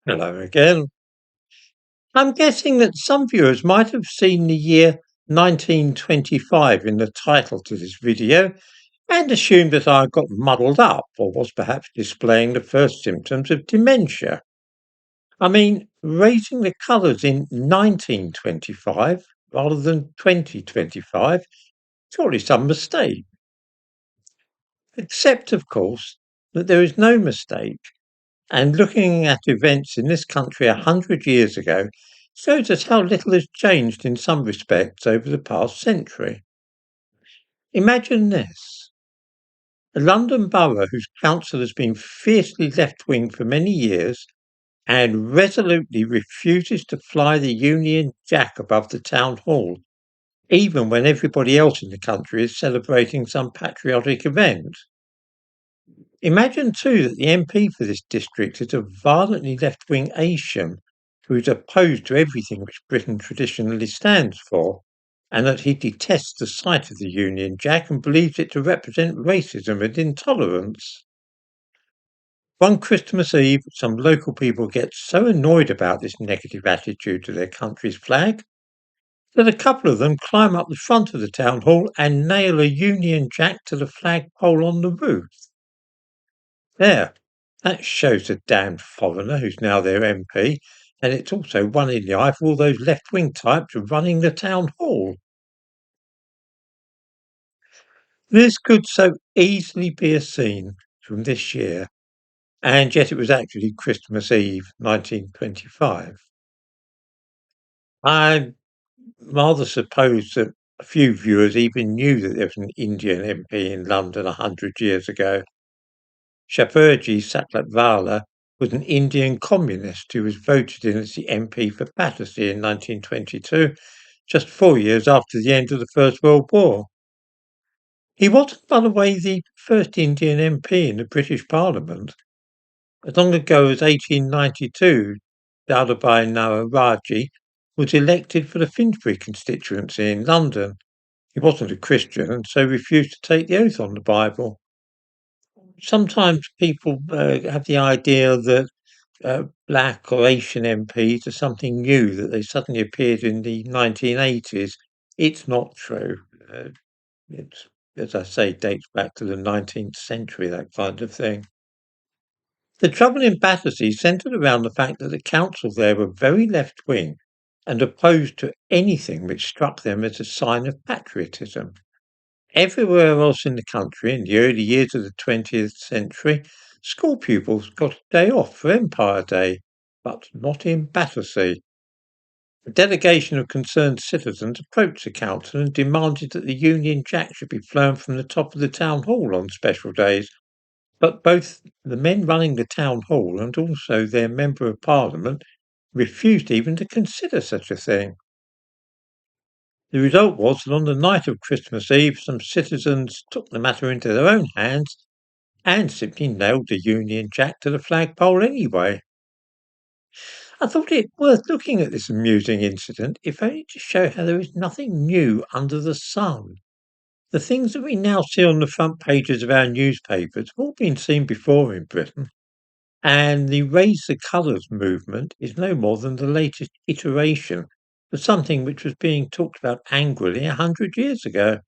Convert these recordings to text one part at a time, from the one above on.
Hello again. I'm guessing that some viewers might have seen the year 1925 in the title to this video and assumed that I got muddled up or was perhaps displaying the first symptoms of dementia. I mean, raising the colours in 1925 rather than 2025, surely some mistake. Except, of course, that there is no mistake. And looking at events in this country 100 years ago shows us how little has changed in some respects over the past century. Imagine this: a London borough whose council has been fiercely left wing for many years and resolutely refuses to fly the Union Jack above the town hall, even when everybody else in the country is celebrating some patriotic event. Imagine, too, that the MP for this district is a violently left-wing Asian who is opposed to everything which Britain traditionally stands for, and that he detests the sight of the Union Jack and believes it to represent racism and intolerance. One Christmas Eve, some local people get so annoyed about this negative attitude to their country's flag that a couple of them climb up the front of the town hall and nail a Union Jack to the flagpole on the roof. There, that shows the damned foreigner who's now their MP, and it's also one in the eye for all those left-wing types running the town hall. This could so easily be a scene from this year, and yet it was actually Christmas Eve, 1925. I rather suppose that a few viewers even knew that there was an Indian MP in London 100 years ago. Shapoorji Satlatvala was an Indian communist who was voted in as the MP for Battersea in 1922, just 4 years after the end of the First World War. He wasn't, by the way, the first Indian MP in the British Parliament. As long ago as 1892, Dadabhai Naoroji was elected for the Finsbury constituency in London. He wasn't a Christian and so refused to take the oath on the Bible. Sometimes people have the idea that black or Asian MPs are something new, that they suddenly appeared in the 1980s. It's not true. It, as I say, dates back to the 19th century, that kind of thing. The trouble in Battersea centred around the fact that the council there were very left-wing and opposed to anything which struck them as a sign of patriotism. Everywhere else in the country, in the early years of the 20th century, school pupils got a day off for Empire Day, but not in Battersea. A delegation of concerned citizens approached the council and demanded that the Union Jack should be flown from the top of the town hall on special days, but both the men running the town hall and also their Member of Parliament refused even to consider such a thing. The result was that on the night of Christmas Eve, some citizens took the matter into their own hands and simply nailed the Union Jack to the flagpole anyway. I thought it worth looking at this amusing incident, if only to show how there is nothing new under the sun. The things that we now see on the front pages of our newspapers have all been seen before in Britain, and the Raise the Colours movement is no more than the latest iteration of something which was being talked about angrily 100 years ago.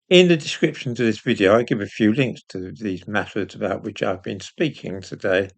In the description to this video, I give a few links to these matters about which I've been speaking today.